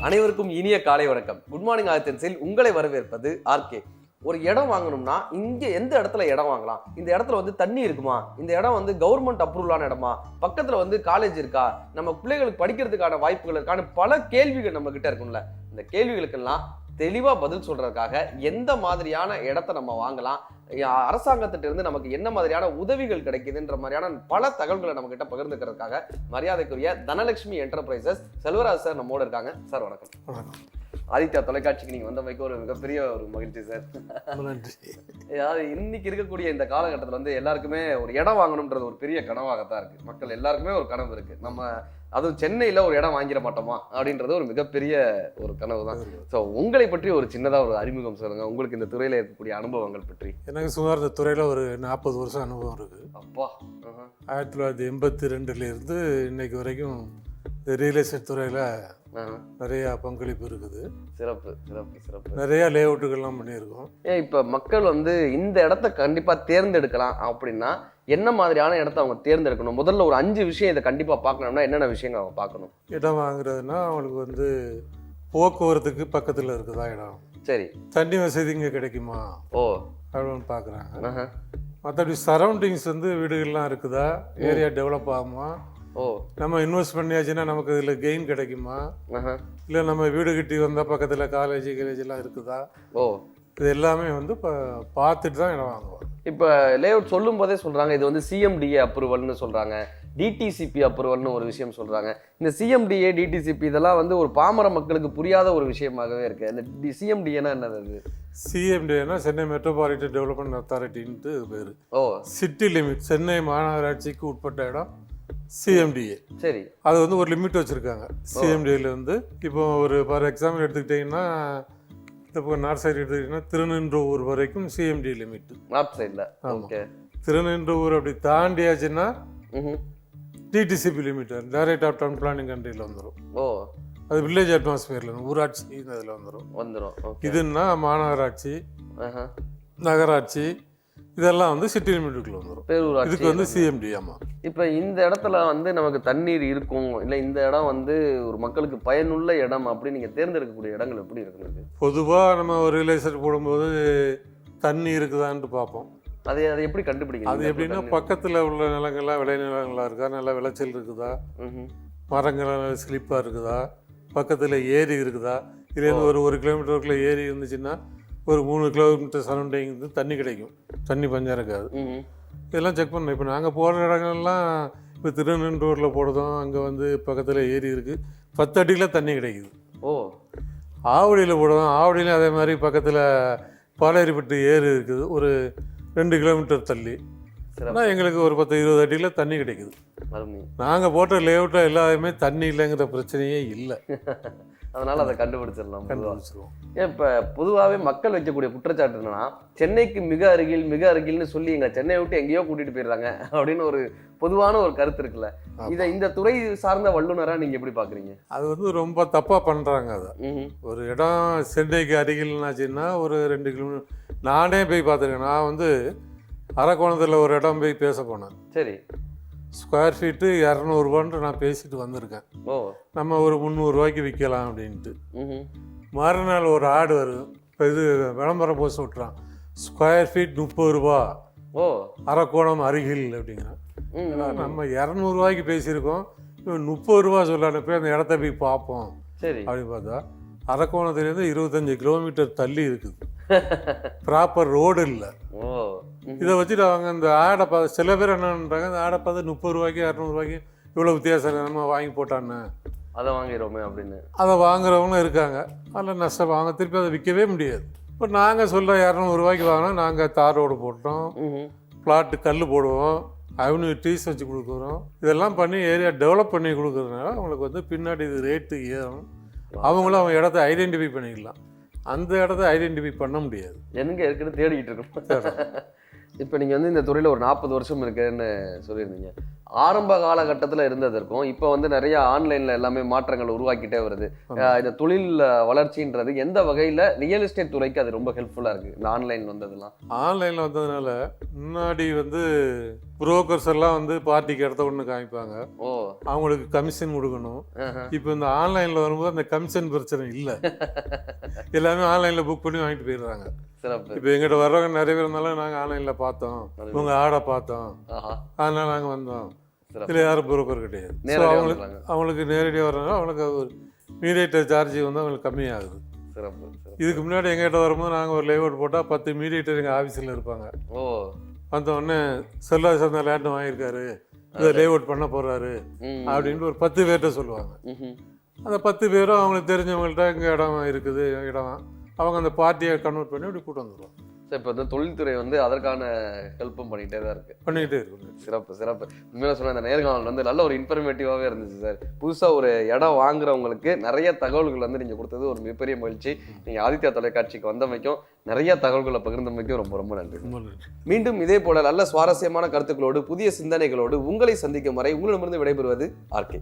அனைவருக்கும் இனிய காலை வணக்கம். குட் மார்னிங் ஆதித்யன்ஸில் உங்களை வரவேற்பது ஆர்கே. ஒரு இடம் வாங்கணும்னா இங்க எந்த இடத்துல இடம் வாங்கலாம், இந்த இடத்துல வந்து தண்ணி இருக்குமா, இந்த இடம் வந்து கவர்மெண்ட் அப்ரூவலான இடமா, பக்கத்துல வந்து காலேஜ் இருக்கா, நம்ம பிள்ளைகளுக்கு படிக்கிறதுக்கான வாய்ப்புகள் இருக்கான பல கேள்விகள் நம்ம கிட்ட இருக்கும்ல. இந்த கேள்விகளுக்கெல்லாம் தெளிவா பதில் சொல்றதுக்காக எந்த மாதிரியான இடத்த நம்ம வாங்கலாம், அரசாங்கத்திட்ட இருந்து நமக்கு என்ன மாதிரியான உதவிகள் கிடைக்குதுன்ற மாதிரியான பல தகவல்களை நம்ம கிட்ட பகிர்ந்துக்கிறதுக்காக மரியாதைக்குரிய தனலட்சுமி என்டர்பிரைசஸ் செல்வராஜ் சார் நம்மோட இருக்காங்க. சார் வணக்கம். ஆதித்யா தொலைக்காட்சிக்கு நீங்க வந்தமைக்கு ஒரு மிகப்பெரிய ஒரு மகிழ்ச்சி சார். அதாவது இன்னைக்கு இருக்கக்கூடிய இந்த காலகட்டத்தில் வந்து எல்லாருக்குமே ஒரு இடம் வாங்கணும்ன்றது ஒரு பெரிய கனவாகத்தான் இருக்கு. மக்கள் எல்லாருக்குமே ஒரு கனவு இருக்கு. நம்ம அதுவும் சென்னையில ஒரு இடம் வாங்கிட மாட்டோமா அப்படின்றது ஒரு மிகப்பெரிய ஒரு கனவு தான். ஸோ உங்களை பற்றி ஒரு சின்னதா ஒரு அறிமுகம் சொல்லுங்க. உங்களுக்கு இந்த துறையில இருக்கக்கூடிய அனுபவங்கள் பற்றி. எனக்கு சுமார் இந்த துறையில ஒரு 40 வருஷம் அனுபவம் இருக்கு. அப்பா 1982 இருந்து இன்னைக்கு வரைக்கும் இந்த ரியல் எஸ்டேட் துறையில நிறைய பங்களிப்பு இருக்குது. சிறப்பு சிறப்பு சிறப்பு. நிறைய லே அவுட்டுகள்லாம் பண்ணியிருக்கோம். இப்ப மக்கள் வந்து இந்த இடத்த கண்டிப்பா தேர்ந்தெடுக்கலாம் அப்படின்னா என்ன மாதிரியான இடத்த அவங்க தேர்ந்தெடுக்கணும்? முதல்ல ஒரு 5 விஷயம் இதை கண்டிப்பா பார்க்கணும்னா என்னென்ன விஷயங்கள் அவங்க பார்க்கணும்? இடம் வாங்குறதுன்னா அவங்களுக்கு வந்து போக்குவரத்துக்கு பக்கத்துல இருக்குதா இடம், சரி, தண்ணி வசதி இங்கே கிடைக்குமா ஓ அப்படின்னு பார்க்குறாங்க. மற்றபடி சரௌண்டிங்ஸ் வந்து வீடுகள்லாம் இருக்குதா, ஏரியா டெவலப் ஆகுமா, ஓ நம்ம இன்வெஸ்ட் பண்ணியாச்சுன்னா நமக்கு இதில் கெயின் கிடைக்குமா, இல்லை நம்ம வீடு கட்டி வந்தால் பக்கத்தில் காலேஜ் எல்லாம் இருக்குதா, ஓ இது எல்லாமே வந்து இப்போ பார்த்துட்டு தான் இடம் வாங்குவோம். இப்போ லேஅவுட் சொல்லும் போதே சொல்றாங்க இது வந்து சிஎம்டிஏ அப்ரூவல்னு சொல்றாங்க, டிடிசிபி அப்ரூவல்னு ஒரு விஷயம் சொல்றாங்க. இந்த சிஎம்டிஏ டிடிசிபி இதெல்லாம் வந்து ஒரு பாமர மக்களுக்கு புரியாத ஒரு விஷயமாகவே இருக்கு. இந்த சிஎம்டிஏனா என்னது? சிஎம்டிஏனா சென்னை மெட்ரோபாலிட்டன் டெவலப்மெண்ட் அத்தாரிட்டின்ட்டு பேர். ஓ சிட்டி லிமிட், சென்னை மாநகராட்சிக்கு உட்பட்ட இடம் சிஎம்டிஏ. சரி, அது வந்து ஒரு லிமிட் வச்சுருக்காங்க. சிஎம்டிஏல வந்து இப்போ ஒரு ஃபார் எக்ஸாம்பிள் எடுத்துக்கிட்டிங்கன்னா இப்போ நார்த் சைடு எடுத்துக்கிட்டிங்கன்னா திருநின்றவூர் வரைக்கும் சிஎம்டி லிமிட். நார்த் சைடில் ஓகே. திருநின்றவூர் அப்படி தாண்டியாச்சுன்னா DTCP limit, direct of town planning கண்ட்ரியில் வந்துடும். ஓ அது வில்லேஜ் அட்மாஸ்பியரில் ஊராட்சி அதில் வந்துடும். இதுன்னா மாநகராட்சி, நகராட்சி இதெல்லாம் வந்து சிட்டி லிமிட்டுக்குள்ள வந்துடும். பேரூராட்சி இதுக்கு வந்து சிஎம்டி. ஆமாம். இப்போ இந்த இடத்துல வந்து நமக்கு தண்ணீர் இருக்கும், இல்லை இந்த இடம் வந்து ஒரு மக்களுக்கு பயனுள்ள இடம் அப்படி நீங்கள் தேர்ந்தெடுக்கக்கூடிய இடங்கள் எப்படி இருக்குது? பொதுவாக நம்ம ஒரு ரியல் எஸ்டேட் போடும்போது தண்ணி இருக்குதான்ட்டு பார்ப்போம். அதை எப்படி கண்டுபிடிக்கும்? அது எப்படின்னா பக்கத்தில் உள்ள நிலங்கள்லாம் விளைநிலங்களாக இருக்கா, நல்லா விளைச்சல் இருக்குதா, மரங்கள் ஸ்லிப்பாக இருக்குதா, பக்கத்தில் ஏரி இருக்குதா, இதுலேருந்து ஒரு 1 கிலோமீட்டருக்குள்ளே ஏரி இருந்துச்சுன்னா ஒரு 3 கிலோமீட்டர் சரௌண்டிங் வந்து தண்ணி கிடைக்கும், தண்ணி பஞ்சம் இருக்காது. இதெல்லாம் செக் பண்ணணும். இப்போ நாங்கள் போகிற இடங்கள்லாம் இப்போ திருநென்றூரில் போடுறதும் அங்கே வந்து பக்கத்தில் ஏரி இருக்குது, 10 அடியில் தண்ணி கிடைக்குது. ஓ ஆவடியில் போடுறோம், ஆவடியிலையும் அதே மாதிரி பக்கத்தில் பாலேரிப்பட்டு ஏரி இருக்குது, ஒரு 2 கிலோமீட்டர் தள்ளி. ஆனால் எங்களுக்கு ஒரு 10-20 அடியில் தண்ணி கிடைக்குது. நாங்கள் போட்ட லேஅவுட்டில் எல்லாருமே தண்ணி இல்லைங்கிற பிரச்சனையே இல்லை. அதனால அதை கண்டுபிடிச்சிடலாம். இப்போ பொதுவாகவே மக்கள் வைக்கக்கூடிய குற்றச்சாட்டு என்னன்னா, சென்னைக்கு மிக அருகில்னு சொல்லி எங்க சென்னையை விட்டு எங்கேயோ கூட்டிட்டு போயிடுறாங்க அப்படின்னு ஒரு பொதுவான ஒரு கருத்து இருக்குல்ல. இதை இந்த துறை சார்ந்த வல்லுநரா நீங்க எப்படி பாக்குறீங்க? அது வந்து ரொம்ப தப்பா பண்றாங்க. அதை ஒரு இடம் சென்னைக்கு அருகில்னாச்சுன்னா ஒரு 2 கிலோமீட்டர். நானே போய் பார்த்துருக்கேன். நான் வந்து அரக்கோணத்தில் ஒரு இடம் போய் பேச போனேன். சரி, ஸ்கொயர் ஃபீட்டு 200 ரூபான்ட்டு நான் பேசிட்டு வந்திருக்கேன். ஓ நம்ம ஒரு 300 ரூபாய்க்கு விற்கலாம் அப்படின்ட்டு. மறுநாள் ஒரு ஆடு வரும், இப்போ இது விளம்பரம் போஸ்ட் விட்டுறான், ஸ்கொயர் ஃபீட் 30 ரூபா, ஓ அரக்கோணம் அருகில் அப்படிங்கிறான். நம்ம 200 ரூபாய்க்கு பேசியிருக்கோம், இவன் 30 ரூபா சொல்லான போய் அந்த இடத்த போய் பார்ப்போம். சரி அப்படின்னு பார்த்தா அரக்கோணத்துலேருந்து 25 கிலோமீட்டர் தள்ளி இருக்குது, ப்ராப்பர் ரோடு இல்லை. இதை வச்சுட்டு அவங்க இந்த ஆடை பார்த்து சில பேர் என்ன பண்ணுறாங்க, இந்த ஆடை பார்த்து 30 ரூபாய்க்கு 200 ரூபாய்க்கு இவ்வளோ வித்தியாசம் நம்ம வாங்கி போட்டான்னு அதை வாங்கிடுவோமே அப்படின்னு அதை வாங்குறவங்களும் இருக்காங்க. அதில் நஷ்டம் வாங்க திருப்பி அதை விற்கவே முடியாது. இப்போ நாங்கள் சொல்கிற 200 ரூபாய்க்கு வாங்கினா நாங்கள் தார் ரோடு போட்டோம், பிளாட்டு கல் போடுவோம், அவனு ட்ரீஸ் வச்சு கொடுக்குறோம், இதெல்லாம் பண்ணி ஏரியா டெவலப் பண்ணி கொடுக்குறதுனால அவங்களுக்கு வந்து பின்னாடி இது ரேட்டு ஏறும். அவங்களும் அவங்க இடத்த ஐடென்டிஃபை பண்ணிக்கலாம். அந்த இடத்த ஐடென்டிஃபை பண்ண முடியாது. எங்க இருக்குன்னு தேடிக்கிட்டு இருக்கோம். இப்போ நீங்கள் வந்து இந்த துறையில் ஒரு 40 வருஷம் இருக்குன்னு சொல்லியிருந்தீங்க. ஆரம்ப காலகட்டத்தில் இருந்ததற்கும் இப்போ வந்து நிறைய ஆன்லைனில் எல்லாமே மாற்றங்கள் உருவாக்கிட்டே வருது. இந்த தொழில் வளர்ச்சின்றது எந்த வகையில் ரியல் எஸ்டேட் துறைக்கு அது ரொம்ப ஹெல்ப்ஃபுல்லாக இருக்குது இந்த ஆன்லைன் வந்ததுலாம்? ஆன்லைனில் வந்ததுனால முன்னாடி வந்து புரோக்கர்ஸ் எல்லாம் வந்து பார்ட்டிக்கு இடத்த ஒன்று காமிப்பாங்க, ஓ அவங்களுக்கு கமிஷன் கொடுக்கணும். இப்போ இந்த ஆன்லைனில் வரும்போது அந்த கமிஷன் பிரச்சனை இல்லை, எல்லாமே ஆன்லைனில் புக் பண்ணி வாங்கிட்டு போயிடுறாங்க. சிறப்பு. இப்போ எங்கிட்ட வர்றவங்க நிறைய பேர் இருந்தாலும் நாங்கள் ஆன்லைனில் பார்த்தோம், உங்கள் ஆடை பார்த்தோம், அதனால நாங்கள் வந்தோம். இதில் யாரும் புரோக்கர் கிடையாது. ஸோ அவங்களுக்கு நேரடியாக வர்றதுனால அவங்களுக்கு ஒரு மீடியேட்டர் சார்ஜ் வந்து அவங்களுக்கு கம்மியாகுது. சிறப்பு. இதுக்கு முன்னாடி எங்கிட்ட வரும்போது நாங்கள் ஒரு லேஅவுட் போட்டால் 10 மீடியேட்டர் எங்கள் ஆஃபீஸில் இருப்பாங்க. ஓ வந்த உடனே செல்வாஸ் அந்த லேண்ட் வாங்கியிருக்காரு, இதை லேஅவுட் பண்ண போகிறாரு அப்படின்ட்டு ஒரு 10 பேர்கிட்ட சொல்லுவாங்க. அந்த 10 பேரும் அவங்களுக்கு தெரிஞ்சவங்கள்ட்ட இங்கே இடம் இருக்குது, இடம் அவங்க அந்த பார்ட்டியை கன்வெர்ட் பண்ணி அப்படி கூட்டு வந்துடுவாங்க. சார் இப்போ வந்து தொழில்துறை வந்து அதற்கான ஹெல்ப்பும் பண்ணிகிட்டே தான் இருக்குது. பண்ணிக்கிட்டே இருக்கு. சிறப்பு சிறப்பு. உண்மையில சொன்ன அந்த நேர்காணல் வந்து நல்ல ஒரு இன்ஃபர்மேட்டிவாகவே இருந்துச்சு சார். புதுசாக ஒரு இடம் வாங்குறவங்களுக்கு நிறைய தகவல்கள் வந்து நீங்கள் கொடுத்தது ஒரு மிகப்பெரிய மகிழ்ச்சி. நீங்கள் ஆதித்யா தொலைக்காட்சிக்கு வந்தமைக்கும் நிறைய தகவல்களை பகிர்ந்தமைக்கும் ரொம்ப ரொம்ப நன்றி. மீண்டும் இதே போல நல்ல சுவாரஸ்யமான கருத்துக்களோடு புதிய சிந்தனைகளோடு உங்களை சந்திக்கும் வரை உங்களிடமிருந்து விடைபெறுவது ஆர்கே.